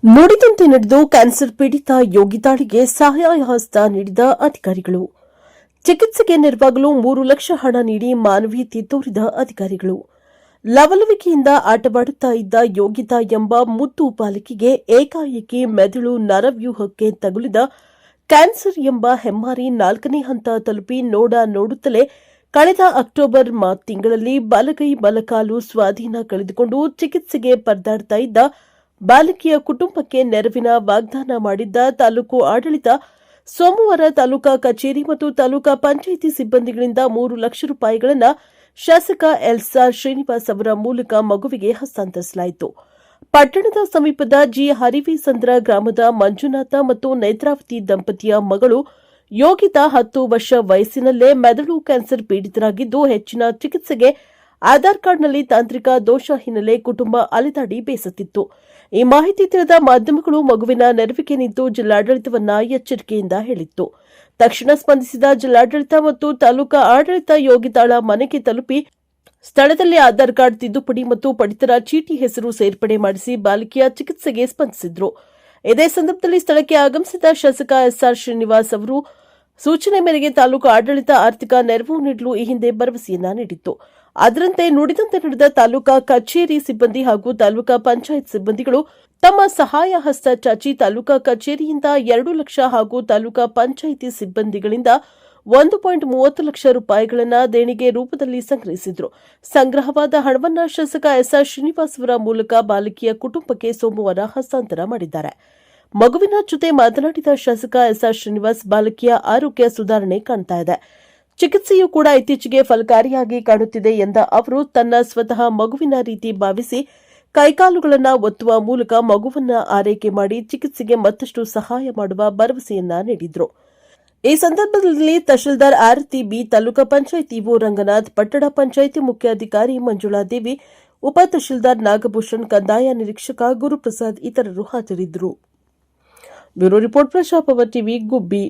ನುಡಿದಂತೆ ನಡೆದು ಕ್ಯಾನ್ಸರ್ ಪೀಡಿತ ಯೋಗಿತಾಳಿಗೆ ಸಹಾಯ ಹಸ್ತ ನೀಡಿದ ಅಧಿಕಾರಿಗಳು. ಚಿಕಿತ್ಸೆಗೆ ನೆರವಾಗಲು 3 ಲಕ್ಷ ಹಣ ನೀಡಿ ಮಾನವೀಯತೆ ತೋರಿದ ಅಧಿಕಾರಿಗಳು. ಲವಲವಿಕೆಯಿಂದ ಆಟವಾಡುತ್ತಾ ಇದ್ದ ಯೋಗಿತಾ ಎಂಬ ಮುದ್ದು ಬಾಲಕಿಗೆ ಏಕಾಏಕಿ ಮೆದುಳು ನರವ್ಯೂಹಕ್ಕೆ ತಗುಲಿದ ಕ್ಯಾನ್ಸರ್ ಎಂಬ ಹೆಮ್ಮಾರಿ 4ನೇ ಹಂತ ತಲುಪಿ ನೋಡುತ್ತಲೇ ಕಳೆದ ಅಕ್ಟೋಬರ್ ತಿಂಗಳಲ್ಲಿ ಬಲಗೈ ಬಲಕಾಲು ಸ್ವಾಧೀನ ಕಳೆದುಕೊಂಡು ಚಿಕಿತ್ಸೆಗೆ ಪರದಾಡ್ತಾ ಇದ್ದ ಬಾಲಕಿಯ ಕುಟುಂಬಕ್ಕೆ ನೆರವಿನ ವಾಗ್ದಾನ ಮಾಡಿದ್ದ ತಾಲೂಕು ಆಡಳಿತ ಸೋಮವಾರ ತಾಲೂಕಾ ಕಚೇರಿ ಮತ್ತು ತಾಲೂಕಾ ಪಂಚಾಯಿತಿ ಸಿಬ್ಬಂದಿಗಳಿಂದ 3 ಲಕ್ಷ ರೂಪಾಯಿಗಳನ್ನು ಶಾಸಕ ಎಲ್ಸಾರ್ ಶ್ರೀನಿವಾಸ್ ಅವರ ಮೂಲಕ ಮಗುವಿಗೆ ಹಸ್ತಾಂತರಿಸಲಾಯಿತು. ಪಟ್ಟಣದ ಸಮೀಪದ ಜಿ ಹರಿವಿಸಂದ್ರ ಗ್ರಾಮದ ಮಂಜುನಾಥ ಮತ್ತು ನೇತ್ರಾವತಿ ದಂಪತಿಯ ಮಗಳು ಯೋಗಿತಾ 10 ವರ್ಷ ವಯಸ್ಸಿನಲ್ಲೇ ಮೆದುಳು ಕ್ಯಾನ್ಸರ್ ಪೀಡಿತರಾಗಿದ್ದು ಹೆಚ್ಚಿನ ಚಿಕಿತ್ಸೆಗೆ ಆಧಾರ್ ಕಾರ್ಡ್ನಲ್ಲಿ ತಾಂತ್ರಿಕ ದೋಷ ಹಿನ್ನೆಲೆ ಕುಟುಂಬ ಅಲೆದಾಡಿ ಬೇಸತ್ತಿತ್ತು. ಈ ಮಾಹಿತಿ ತಿಳಿದ ಮಾಧ್ಯಮಗಳು ಮಗುವಿನ ನೆರವಿಗೆ ನಿಂತು ಜಿಲ್ಲಾಡಳಿತವನ್ನ ಎಚ್ಚರಿಕೆಯಿಂದ ಹೇಳಿತ್ತು. ತಕ್ಷಣ ಸ್ಪಂದಿಸಿದ ಜಿಲ್ಲಾಡಳಿತ ಮತ್ತು ತಾಲೂಕಾ ಆಡಳಿತ ಯೋಗಿತಾಳ ಮನೆಗೆ ತಲುಪಿ ಸ್ಥಳದಲ್ಲಿ ಆಧಾರ್ ಕಾರ್ಡ್ ತಿದ್ದುಪಡಿ ಮತ್ತು ಪಡಿತರ ಚೀಟಿ ಹೆಸರು ಸೇರ್ಪಡೆ ಮಾಡಿಸಿ ಬಾಲಕಿಯ ಚಿಕಿತ್ಸೆಗೆ ಸ್ಪಂದಿಸಿದ್ರು. ಇದೇ ಸಂದರ್ಭದಲ್ಲಿ ಸ್ಥಳಕ್ಕೆ ಆಗಮಿಸಿದ ಶಾಸಕ ಎಸ್ಆರ್ ಶ್ರೀನಿವಾಸ್ ಅವರು ಸೂಚನೆ ಮೇರೆಗೆ ತಾಲೂಕು ಆಡಳಿತ ಆರ್ಥಿಕ ನೆರವು ನೀಡಲು ಈ ಹಿಂದೆ ಭರವಸೆಯನ್ನ ನೀಡಿತ್ತು. ಅದರಂತೆ ನುಡಿದಂತೆ ನಡೆದ ತಾಲೂಕಾ ಕಚೇರಿ ಸಿಬ್ಬಂದಿ ಹಾಗೂ ತಾಲೂಕಾ ಪಂಚಾಯತ್ ಸಿಬ್ಬಂದಿಗಳು ತಮ್ಮ ಸಹಾಯ ಹಸ್ತ ಚಾಚಿ ತಾಲೂಕಾ ಕಚೇರಿಯಿಂದ 2 ಲಕ್ಷ ಹಾಗೂ ತಾಲೂಕಾ ಪಂಚಾಯಿತಿ ಸಿಬ್ಬಂದಿಗಳಿಂದ 1.30 ಲಕ್ಷ ರೂಪಾಯಿಗಳನ್ನು ದೇಣಿಗೆ ರೂಪದಲ್ಲಿ ಸಂಗ್ರಹಿಸಿದ್ರು. ಸಂಗ್ರಹವಾದ ಹಣವನ್ನು ಶಾಸಕ ಎಸ್ಆರ್ ಶ್ರೀನಿವಾಸ್ ಅವರ ಮೂಲಕ ಬಾಲಕಿಯ ಕುಟುಂಬಕ್ಕೆ ಸೋಮವಾರ ಹಸ್ತಾಂತರ ಮಾಡಿದ್ದಾರೆ. ಮಗುವಿನ ಜೊತೆ ಮಾತನಾಡಿದ ಶಾಸಕ ಎಸ್ಆರ್ ಶ್ರೀನಿವಾಸ್, ಬಾಲಕಿಯ ಆರೋಗ್ಯ ಸುಧಾರಣೆ ಕಾಣ್ತಾ ಇದೆ. ಚಿಕಿತ್ಸೆಯೂ ಕೂಡ ಇತ್ತೀಚೆಗೆ ಫಲಕಾರಿಯಾಗಿ ಕಾಣುತ್ತಿದೆ ಎಂದ ಅವರು ತನ್ನ ಸ್ವತಃ ಮಗುವಿನ ರೀತಿ ಭಾವಿಸಿ ಕೈಕಾಲುಗಳನ್ನು ಒತ್ತುವ ಮೂಲಕ ಮಗುವನ್ನ ಆರೈಕೆ ಮಾಡಿ ಚಿಕಿತ್ಸೆಗೆ ಮತ್ತಷ್ಟು ಸಹಾಯ ಮಾಡುವ ಭರವಸೆಯನ್ನ ನೀಡಿದ್ರು. ಈ ಸಂದರ್ಭದಲ್ಲಿ ತಹಶೀಲ್ದಾರ್ ಆರತಿ ಬಿ, ತಾಲೂಕಾ ಪಂಚಾಯತ್ ಇಒ ರಂಗನಾಥ್, ಪಟ್ಟಣ ಪಂಚಾಯಿತಿ ಮುಖ್ಯಾಧಿಕಾರಿ ಮಂಜುಳಾದೇವಿ, ಉಪ ತಹಶೀಲ್ದಾರ್ ನಾಗಭೂಷಣ್, ಕಂದಾಯ ನಿರೀಕ್ಷಕ ಗುರುಪ್ರಸಾದ್ ಇತರರು ಹಾಜರಿದ್ದರು. ಬ್ಯೂರೋ ರಿಪೋರ್ಟ್, ಪ್ರಜಾಪವರ್ ಟಿವಿ, ಗುಬ್ಬಿ.